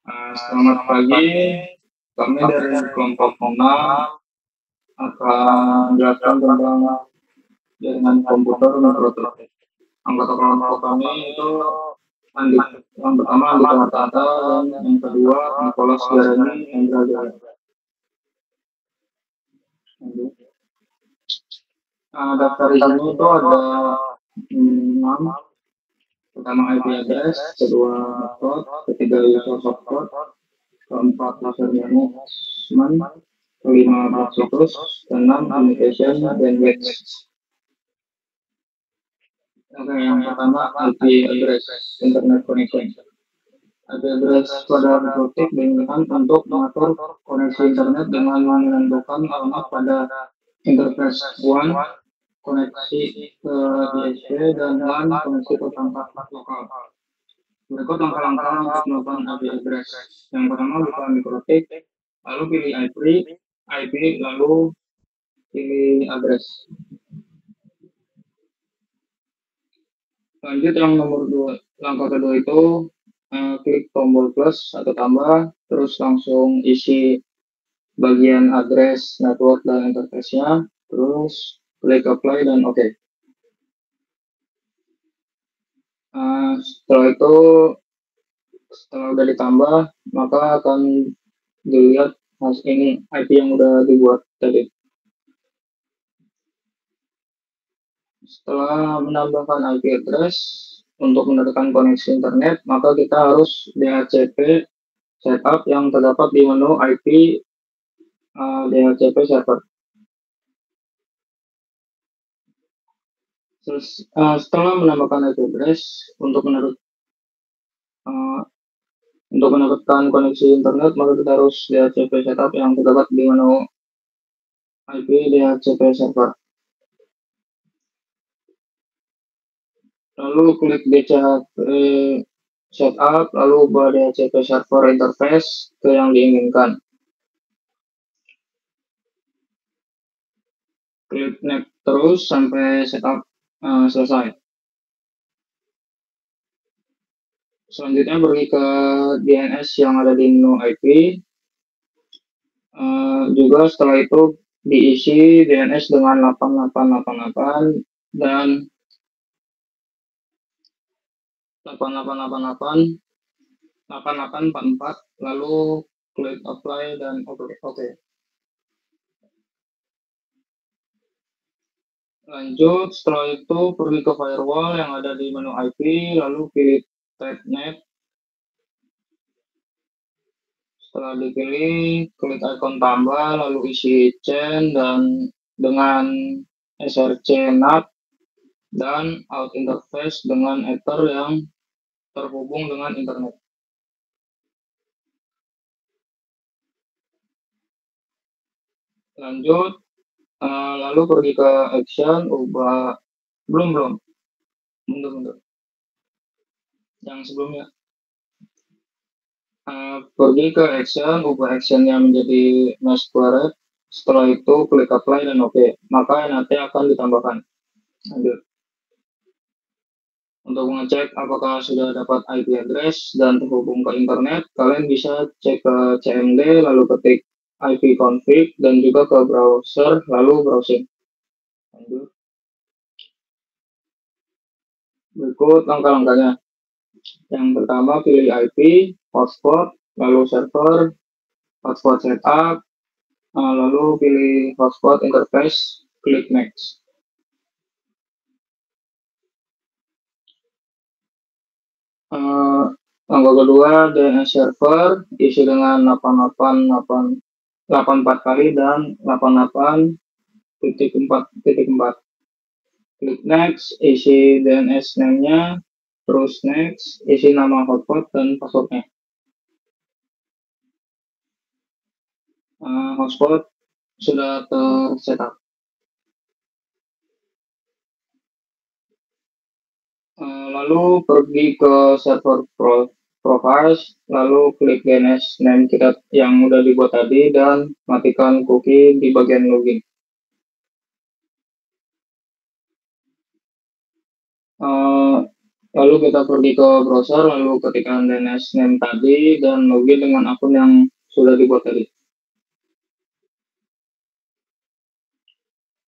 Selamat pagi, kami dari kelompok 6 akan menjelaskan tentang jaringan komputer mikrotik. Anggota kelompok kami itu Andi, yang pertama Andika Hartanta dan yang kedua Nicholas Garani Hendra Jaya. Daftar di sini itu ada 6. Pertama IP address, kedua hotspot, ketiga user hotspot, keempat user management, kelima blog situs, keenam communication dan batch. Oke, yang pertama IP address, internet connection. IP address pada mikrotik digunakan untuk mengatur koneksi internet dengan menentukan alamat pada interface WAN, koneksi ke ISP, dan LAN koneksi ke perangkat lokal. Berikut langkah-langkah untuk melakukan IP address. Yang pertama buka mikrotik, lalu pilih IP, lalu pilih address. Lanjut yang nomor 2, langkah kedua itu klik tombol plus atau tambah, terus langsung isi bagian address, network, dan interface-nya, terus klik apply dan oke. Setelah itu, setelah udah ditambah, maka akan dilihat ini IP yang udah dibuat tadi. Setelah menambahkan IP address untuk menekan koneksi internet, maka kita harus DHCP setup yang terdapat di menu IP DHCP server. Setelah menambahkan IP address untuk mendapatkan koneksi internet, maka kita harus DHCP setup yang terdapat di menu IP DHCP server. Lalu klik DHCP setup, lalu ubah DHCP server interface ke yang diinginkan. Klik next terus sampai setup selesai. Selanjutnya pergi ke DNS yang ada di menu IP. Juga setelah itu diisi DNS dengan 8888 dan 8844, lalu klik apply dan oke. Lanjut, setelah itu pergi ke firewall yang ada di menu IP, lalu pilih tab net. Setelah dipilih, klik icon tambah, lalu isi chain dan dengan src NAT dan out interface dengan ether yang terhubung dengan internet. Lanjut, lalu pergi ke action, ubah belum mundur yang sebelumnya. Pergi ke action, ubah actionnya menjadi mesh query. Setelah itu klik apply dan oke, maka nanti akan ditambahkan. Lanjut. Untuk mengecek apakah sudah dapat IP address dan terhubung ke internet, kalian bisa cek ke CMD, lalu ketik ipconfig, dan juga ke browser, lalu browsing. Lanjut. Berikut langkah-langkahnya. Yang pertama pilih IP, hotspot, lalu server, hotspot setup, lalu pilih hotspot interface, klik next. Langkah kedua DNS server isi dengan 84 kali dan 88.4.4. Klik next, isi DNS name-nya, terus next, isi nama hotspot dan passwordnya. Hotspot sudah tersetup. Lalu pergi ke server profiles, lalu klik DNS name kita yang udah dibuat tadi dan matikan cookie di bagian login. Lalu kita pergi ke browser, lalu ketikkan DNS name tadi dan login dengan akun yang sudah dibuat tadi.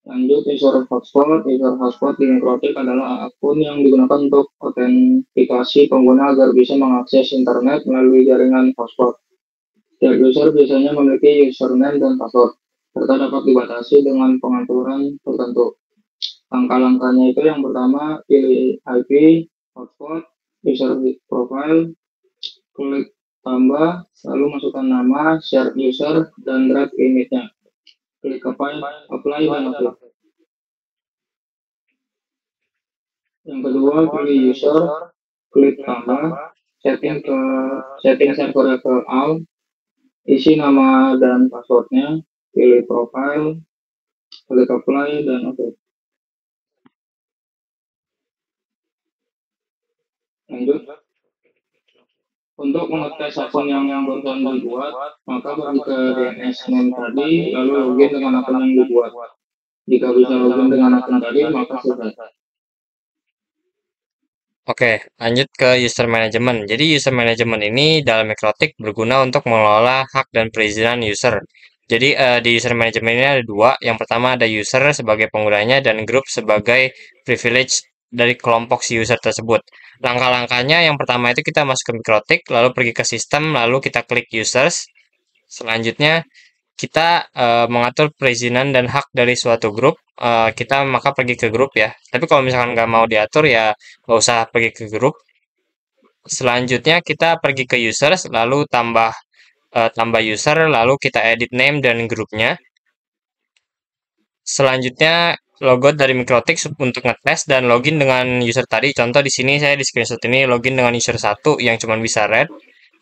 Lanjut, user hotspot di Mikrotik adalah akun yang digunakan untuk autentikasi pengguna agar bisa mengakses internet melalui jaringan hotspot. Setiap user biasanya memiliki username dan password, serta dapat dibatasi dengan pengaturan tertentu. Langkah-langkahnya itu yang pertama, pilih IP, hotspot, user profile, klik tambah, lalu masukkan nama, share user, dan drag image-nya. Klik apply dan upload. Yang kedua, pilih user, klik tambah, setting ke setting server ke all, isi nama dan passwordnya, pilih profile, klik apply dan oke. Lanjut, untuk mengetes akun yang barusan dibuat, maka pergi ke DNS name tadi, lalu login dengan akun yang dibuat. Jika bisa login dengan akun tadi, maka selesai. Oke, lanjut ke user management. Jadi user management ini dalam Mikrotik berguna untuk mengelola hak dan perizinan user. Jadi di user management ini ada dua. Yang pertama ada user sebagai penggunanya dan group sebagai privilege dari kelompok si user tersebut. Langkah-langkahnya yang pertama itu kita masuk ke Mikrotik, lalu pergi ke sistem, lalu kita klik users. Selanjutnya kita mengatur perizinan dan hak dari suatu grup, kita maka pergi ke grup ya. Tapi kalau misalkan nggak mau diatur ya nggak usah pergi ke grup. Selanjutnya kita pergi ke users, lalu tambah user, lalu kita edit name dan grupnya. Selanjutnya logout dari Mikrotik untuk ngetes dan login dengan user tadi. Contoh di sini saya di screenshot ini login dengan user 1 yang cuma bisa red.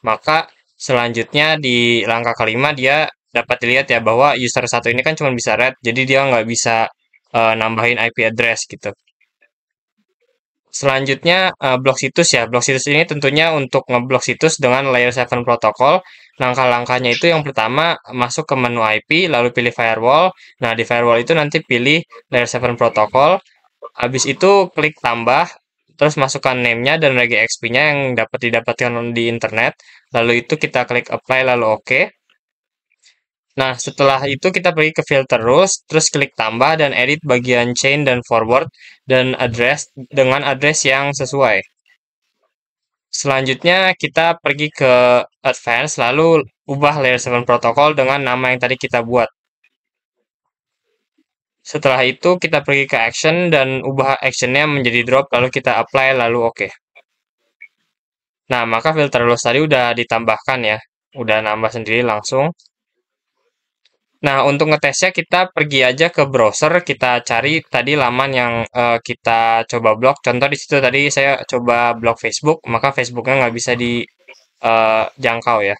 Maka selanjutnya di langkah kelima dia dapat dilihat ya bahwa user 1 ini kan cuma bisa red, jadi dia nggak bisa nambahin IP address gitu. Selanjutnya blok situs ya. Blok situs ini tentunya untuk ngeblok situs dengan layer 7 protokol. Langkah-langkahnya itu yang pertama masuk ke menu IP, lalu pilih firewall. Nah, di firewall itu nanti pilih layer 7 protokol. Habis itu klik tambah, terus masukkan name-nya dan regexp-nya yang dapat didapatkan di internet. Lalu itu kita klik apply lalu oke. Nah, setelah itu kita pergi ke filter rules, terus klik tambah dan edit bagian chain dan forward dan address dengan address yang sesuai. Selanjutnya kita pergi ke advance, lalu ubah layer 7 protokol dengan nama yang tadi kita buat. Setelah itu kita pergi ke action dan ubah actionnya menjadi drop, lalu kita apply, lalu oke. Nah, maka filter rules tadi udah ditambahkan ya. Udah nambah sendiri langsung. Nah, untuk ngetesnya kita pergi aja ke browser, kita cari tadi laman yang kita coba blok. Contoh di situ tadi saya coba blok Facebook, maka Facebooknya nggak bisa dijangkau ya.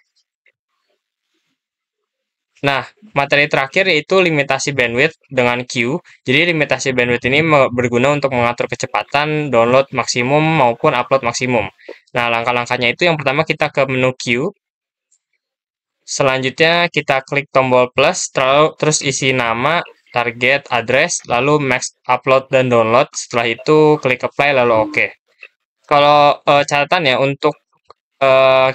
Nah, materi terakhir yaitu limitasi bandwidth dengan queue. Jadi limitasi bandwidth ini berguna untuk mengatur kecepatan download maksimum maupun upload maksimum. Nah, langkah-langkahnya itu yang pertama kita ke menu queue. Selanjutnya kita klik tombol plus, terus isi nama, target, address, lalu max upload dan download. Setelah itu klik apply lalu oke. Kalau catatan ya untuk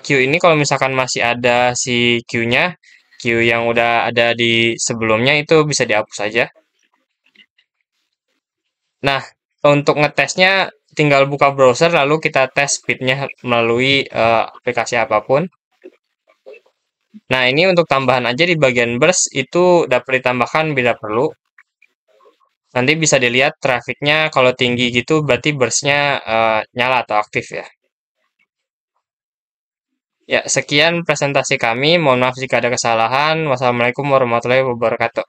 queue ini kalau misalkan masih ada si queue-nya, queue yang udah ada di sebelumnya itu bisa dihapus saja. Nah, untuk ngetesnya tinggal buka browser lalu kita tes speednya melalui aplikasi apapun. Nah, ini untuk tambahan aja di bagian burst itu dapat ditambahkan bila perlu. Nanti bisa dilihat trafiknya kalau tinggi gitu berarti burstnya nyala atau aktif ya. Ya, sekian presentasi kami. Mohon maaf jika ada kesalahan. Wassalamualaikum warahmatullahi wabarakatuh.